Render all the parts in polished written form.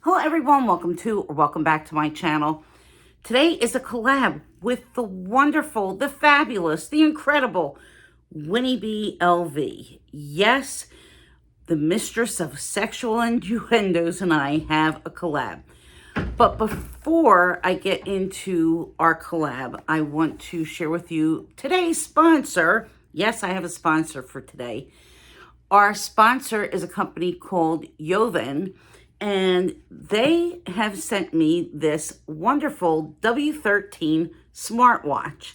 Hello everyone, welcome back to my channel. Today is a collab with the wonderful, the fabulous, the incredible Winnie Bee LV. Yes, the mistress of sexual innuendos and I have a collab. But before I get into our collab, I want to share with you today's sponsor. Yes, I have a sponsor for today. Our sponsor is a company called Yoven, and they have sent me this wonderful W13 smartwatch.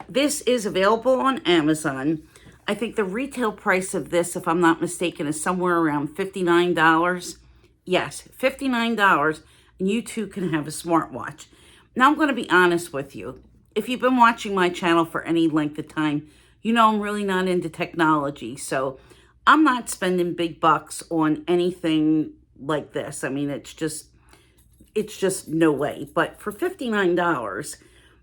This is available on Amazon. I think the retail price of this, if I'm not mistaken, is somewhere around $59. Yes, $59, and you too can have a smartwatch. Now, I'm going to be honest with you. If you've been watching my channel for any length of time, you know I'm really not into technology, so I'm not spending big bucks on anything like this. I mean, it's just no way. But for $59,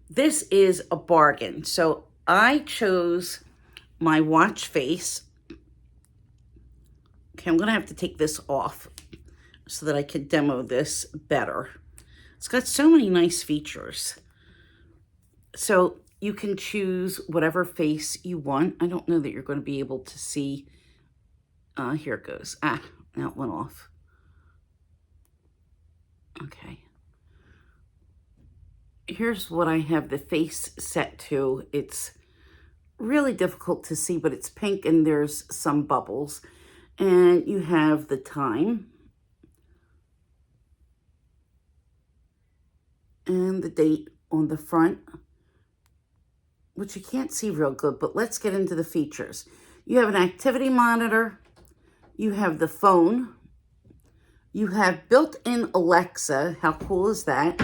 this is a bargain. So I chose my watch face. Okay, I'm going to have to take this off so that I can demo this better. It's got so many nice features. So you can choose whatever face you want. I don't know that you're going to be able to see. Here it goes. Now it went off. Okay. Here's what I have the face set to. It's really difficult to see, but it's pink and there's some bubbles. And you have the time and the date on the front, which you can't see real good, but let's get into the features. You have an activity monitor. You have the phone. You have built-in Alexa. How cool is that?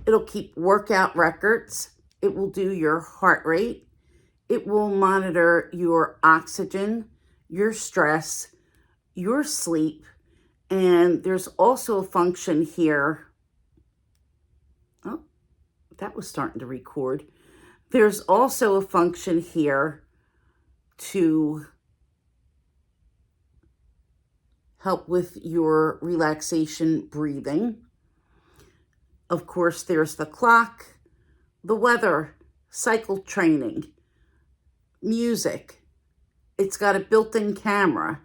It'll keep workout records. It will do your heart rate. It will monitor your oxygen, your stress, your sleep. And there's also a function here. Oh, that was starting to record. There's also a function here to help with your relaxation breathing. Of course, there's the clock, the weather, cycle training, music. It's got a built-in camera.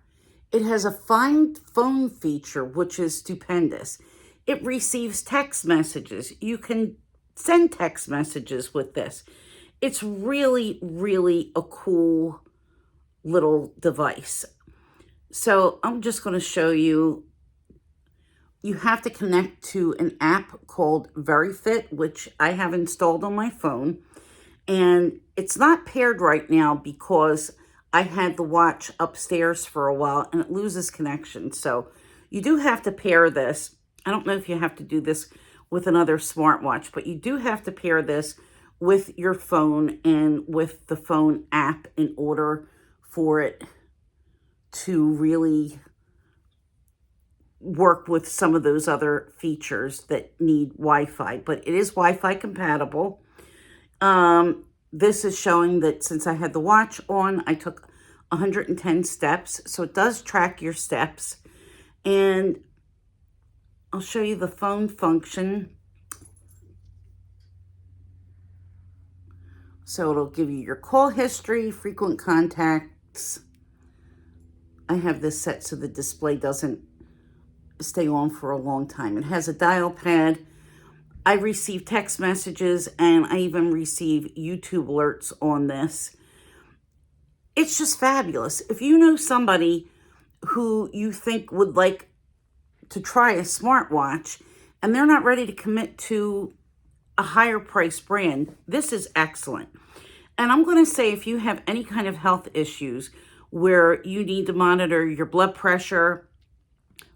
It has a find phone feature, which is stupendous. It receives text messages. You can send text messages with this. It's really, really a cool little device. So I'm just going to show you. You have to connect to an app called VeryFit, which I have installed on my phone. And it's not paired right now because I had the watch upstairs for a while and it loses connection. So you do have to pair this. I don't know if you have to do this with another smartwatch, but you do have to pair this with your phone and with the phone app in order for it to really work with some of those other features that need Wi-Fi, but it is Wi-Fi compatible. This is showing that since I had the watch on, I took 110 steps, so it does track your steps. And I'll show you the phone function. So it'll give you your call history, frequent contacts. I have this set so the display doesn't stay on for a long time. It has a dial pad. I receive text messages and I even receive YouTube alerts on this. It's just fabulous. If you know somebody who you think would like to try a smartwatch and they're not ready to commit to a higher price brand, this is excellent. And I'm going to say if you have any kind of health issues where you need to monitor your blood pressure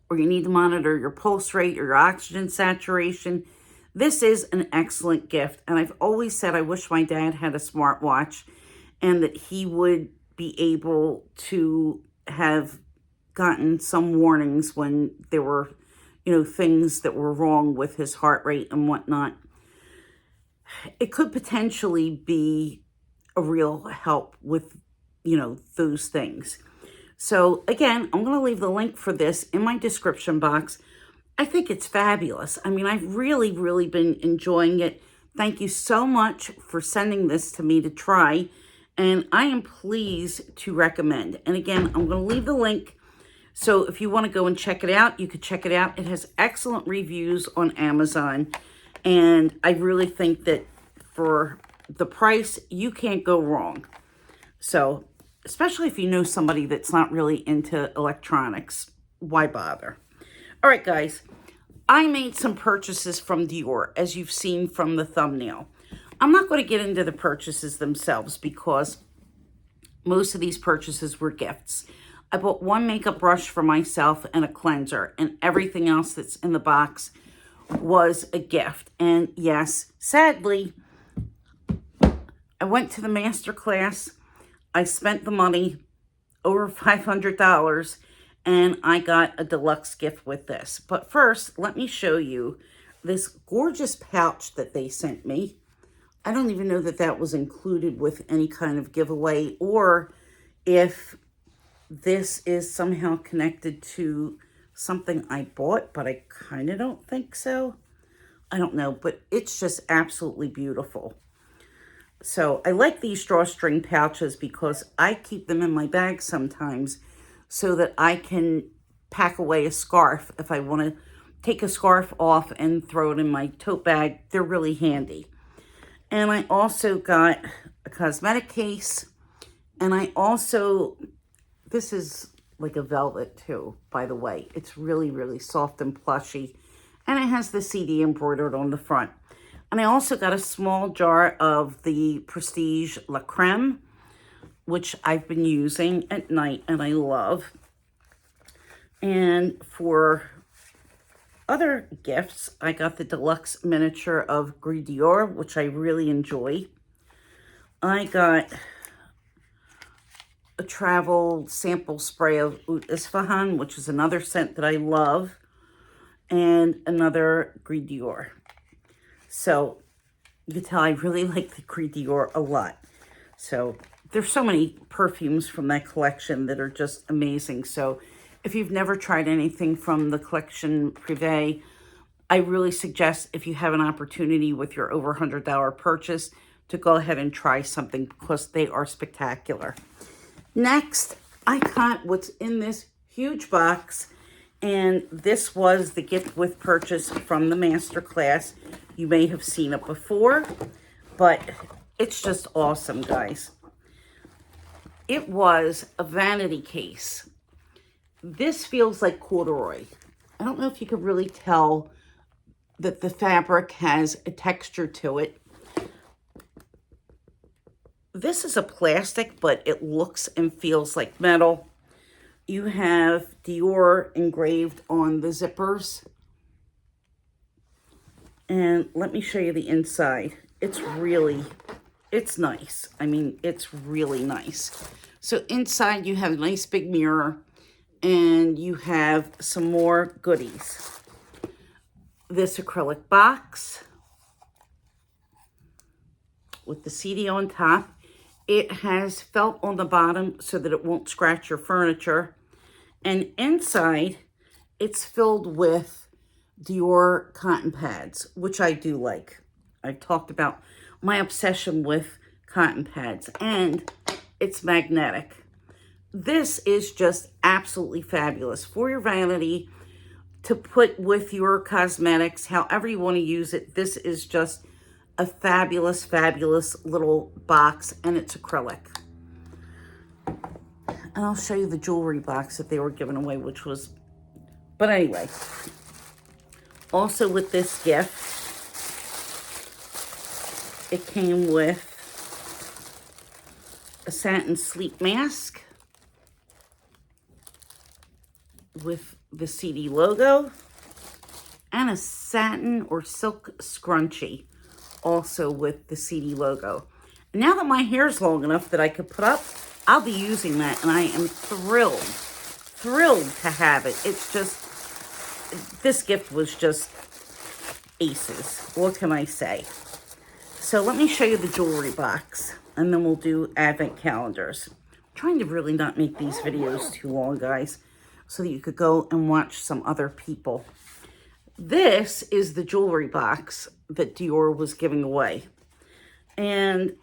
or you need to monitor your pulse rate or your oxygen saturation, this is an excellent gift. And I've always said I wish my dad had a smartwatch and that he would be able to have gotten some warnings when there were, things that were wrong with his heart rate and whatnot. It could potentially be a real help with, those things. So again, I'm going to leave the link for this in my description box. I think it's fabulous. I mean, I've really been enjoying it. Thank you so much for sending this to me to try. And I am pleased to recommend. And again, I'm going to leave the link. So if you want to go and check it out, you could check it out. It has excellent reviews on Amazon. And I really think that for the price, you can't go wrong. So, especially if you know somebody that's not really into electronics, why bother? All right, guys, I made some purchases from Dior, as you've seen from the thumbnail. I'm not going to get into the purchases themselves because most of these purchases were gifts. I bought one makeup brush for myself and a cleanser, and everything else that's in the box was a gift. And yes, sadly, I went to the master class. I spent the money, over $500, and I got a deluxe gift with this. But first, let me show you this gorgeous pouch that they sent me. I don't even know that that was included with any kind of giveaway, or if this is somehow connected to something I bought, but I kind of don't think so. I don't know, but it's just absolutely beautiful. So I like these drawstring pouches because I keep them in my bag sometimes so that I can pack away a scarf if I want to take a scarf off and throw it in my tote bag. They're really handy. And I also got a cosmetic case, and I also, this is like a velvet too, by the way. It's really soft and plushy, and it has the CD embroidered on the front. And I also got a small jar of the Prestige La Creme, which I've been using at night and I love. And for other gifts, I got the deluxe miniature of Gris Dior, which I really enjoy. I got a travel sample spray of Oud Isfahan, which is another scent that I love, and another Gris Dior. So you can tell I really like the Gris Dior a lot. So there's so many perfumes from that collection that are just amazing. So if you've never tried anything from the collection privé, I really suggest, if you have an opportunity with your over $100 purchase, to go ahead and try something because they are spectacular. Next, I got what's in this huge box, and this was the gift with purchase from the masterclass. You may have seen it before, but it's just awesome, guys. It was a vanity case. This feels like corduroy. I don't know if you could really tell that the fabric has a texture to it. This is a plastic, but it looks and feels like metal. You have Dior engraved on the zippers. And let me show you the inside. It's nice. I mean, it's really nice. So inside you have a nice big mirror, and you have some more goodies. This acrylic box with the CD on top. It has felt on the bottom so that it won't scratch your furniture. And inside, it's filled with Dior cotton pads, which I do like. I've talked about my obsession with cotton pads, and it's magnetic. This is just absolutely fabulous for your vanity, to put with your cosmetics, however you want to use it. This is just a fabulous little box, and it's acrylic. And I'll show you the jewelry box that they were giving away, which was, but anyway. Also with this gift, it came with a satin sleep mask with the CD logo, and a satin or silk scrunchie also with the CD logo. Now that my hair is long enough that I could put up, I'll be using that, and I am thrilled to have it. It's just, this gift was just aces. What can I say? So let me show you the jewelry box, and then we'll do advent calendars. I'm trying to really not make these videos too long, guys, so that you could go and watch some other people. This is the jewelry box that Dior was giving away. And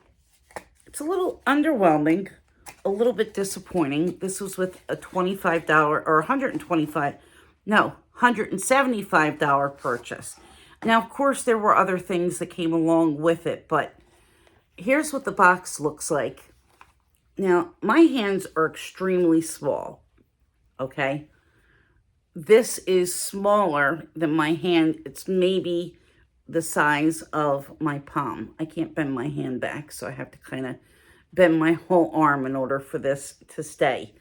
it's a little underwhelming, a little bit disappointing. This was with a $25 or $175 purchase. Now, of course, there were other things that came along with it, but here's what the box looks like. Now, my hands are extremely small, okay? This is smaller than my hand. It's maybe the size of my palm. I can't bend my hand back, so I have to kind of bend my whole arm in order for this to stay,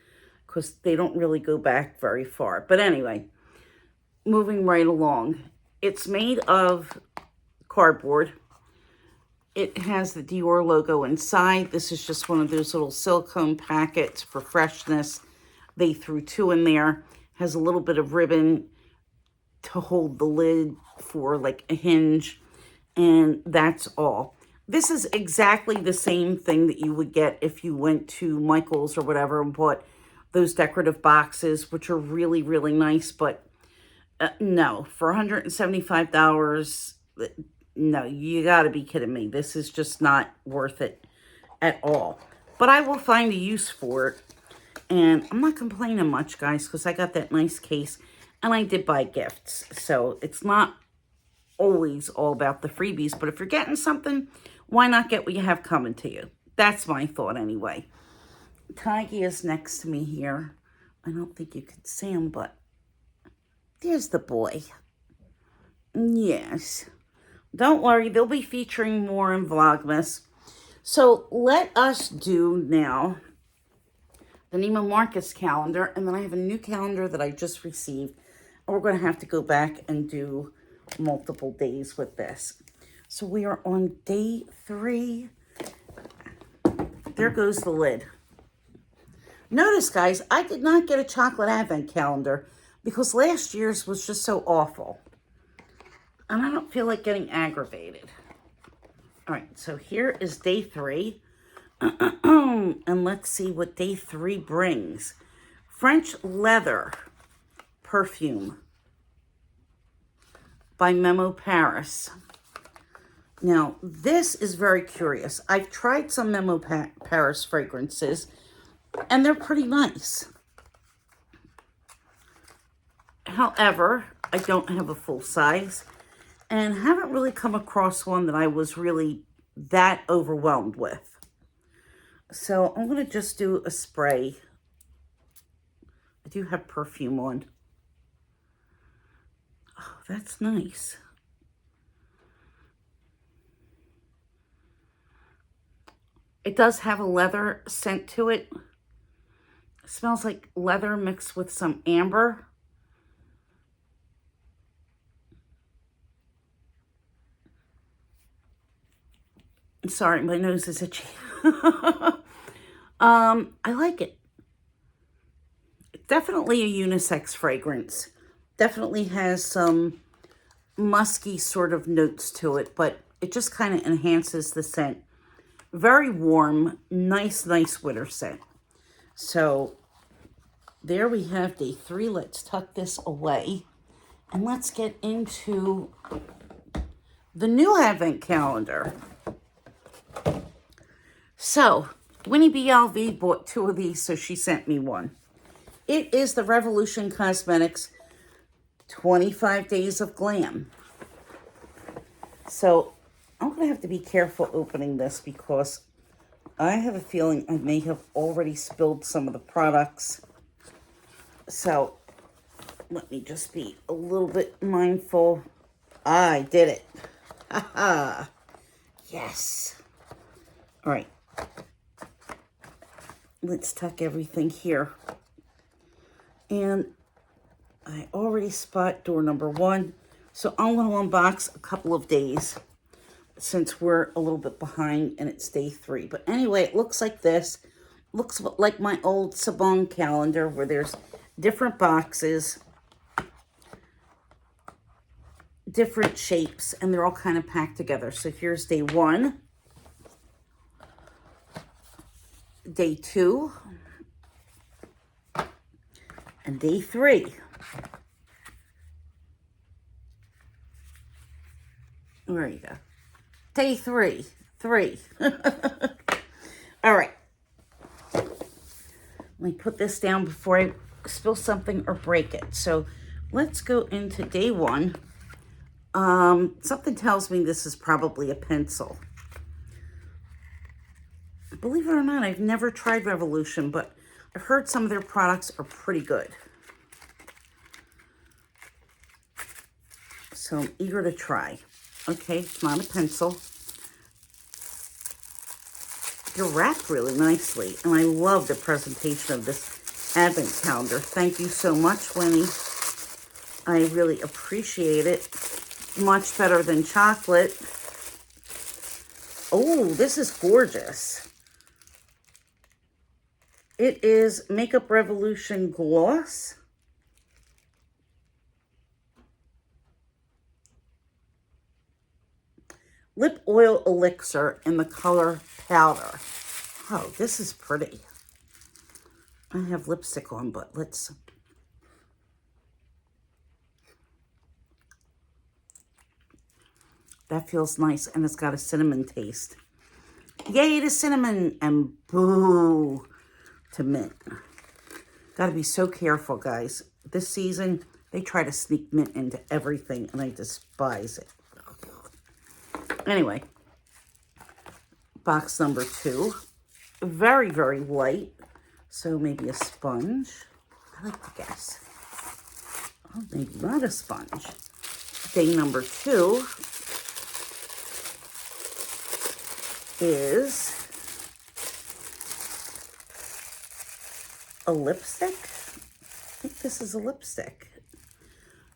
because they don't really go back very far. But anyway, moving right along. It's made of cardboard. It has the Dior logo inside. This is just one of those little silicone packets for freshness. They threw 2 in there. Has a little bit of ribbon to hold the lid for like a hinge. And that's all. This is exactly the same thing that you would get if you went to Michael's or whatever and bought those decorative boxes, which are really, really nice. But no, for $175, no, you got to be kidding me. This is just not worth it at all. But I will find a use for it. And I'm not complaining much, guys, because I got that nice case. And I did buy gifts. So it's not always all about the freebies. But if you're getting something, why not get what you have coming to you? That's my thought anyway. Tiggy is next to me here. I don't think you can see him, but there's the boy. Yes. Don't worry, they'll be featuring more in Vlogmas. So let us do now the Neiman Marcus calendar. And then I have a new calendar that I just received. And we're going to have to go back and do multiple days with this. So we are on day 3. There goes the lid. Notice, guys, I did not get a chocolate advent calendar because last year's was just so awful. And I don't feel like getting aggravated. All right, so here is day 3. And let's see what day 3 brings. French Leather perfume by Memo Paris. Now, this is very curious. I've tried some Memo Paris fragrances, and they're pretty nice. However, I don't have a full size, and haven't really come across one that I was really that overwhelmed with. So I'm going to just do a spray. I do have perfume on. Oh, that's nice. It does have a leather scent to it. It smells like leather mixed with some amber. Sorry, my nose is itchy. I like it. It's definitely a unisex fragrance. Definitely has some musky sort of notes to it, but it just kind of enhances the scent. Very warm, nice winter scent. So there we have day 3. Let's tuck this away. And let's get into the new Advent calendar. So, Winnie Bee LV bought 2 of these, so she sent me one. It is the Revolution Cosmetics 25 Days of Glam. So, I'm going to have to be careful opening this because I have a feeling I may have already spilled some of the products. So, let me just be a little bit mindful. I did it. Haha. Yes. All right. Let's tuck everything here. And I already spot door number 1. So I'm going to unbox a couple of days since we're a little bit behind and it's day 3. But anyway, it looks like this. Looks like my old Sabon calendar where there's different boxes, different shapes, and they're all kind of packed together. So here's day 1. Day 2 and day 3. There you go. Day three. All right. Let me put this down before I spill something or break it. So let's go into day one. Something tells me this is probably a pencil. Believe it or not, I've never tried Revolution, but I've heard some of their products are pretty good. So I'm eager to try. Okay, it's not a pencil. They're wrapped really nicely, and I love the presentation of this advent calendar. Thank you so much, Winnie. I really appreciate it. Much better than chocolate. Oh, this is gorgeous. It is Makeup Revolution Gloss. Lip Oil Elixir in the color Powder. Oh, this is pretty. I have lipstick on, but let's... That feels nice, and it's got a cinnamon taste. Yay to cinnamon, and boo to mint. Gotta be so careful, guys. This season, they try to sneak mint into everything, and I despise it. Anyway, box number 2. Very, very light. So maybe a sponge. I like to guess. Oh, maybe not a sponge. Day number 2 is a lipstick. I think this is a lipstick.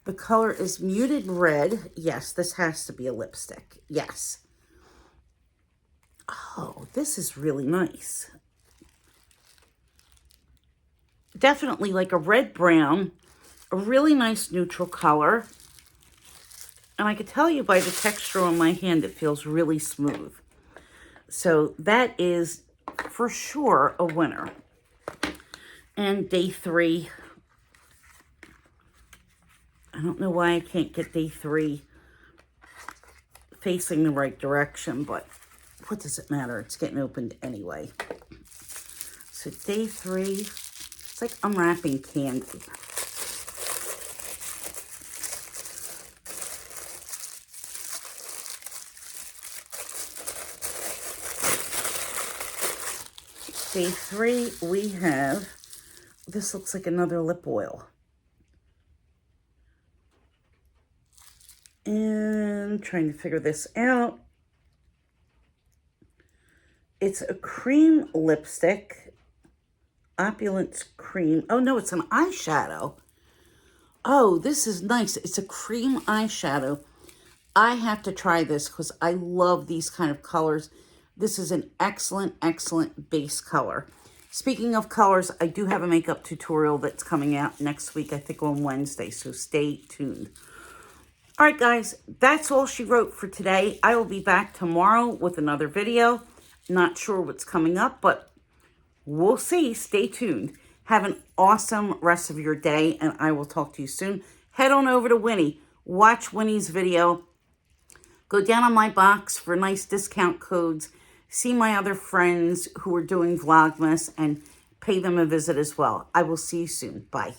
The color is muted red. Yes, this has to be a lipstick. Yes. Oh, this is really nice. Definitely like a red-brown, a really nice neutral color. And I could tell you by the texture on my hand, it feels really smooth. So that is for sure a winner. And day 3. I don't know why I can't get day 3 facing the right direction, but what does it matter? It's getting opened anyway. So day 3, it's like unwrapping candy. Day 3, we have, this looks like another lip oil. And trying to figure this out. It's a cream lipstick. Opulence Cream. Oh, no, it's an eyeshadow. Oh, this is nice. It's a cream eyeshadow. I have to try this because I love these kind of colors. This is an excellent, excellent base color. Speaking of colors, I do have a makeup tutorial that's coming out next week, I think on Wednesday, so stay tuned. All right, guys, that's all she wrote for today. I will be back tomorrow with another video. Not sure what's coming up, but we'll see. Stay tuned. Have an awesome rest of your day, and I will talk to you soon. Head on over to Winnie. Watch Winnie's video. Go down on my box for nice discount codes. See my other friends who are doing Vlogmas and pay them a visit as well. I will see you soon. Bye.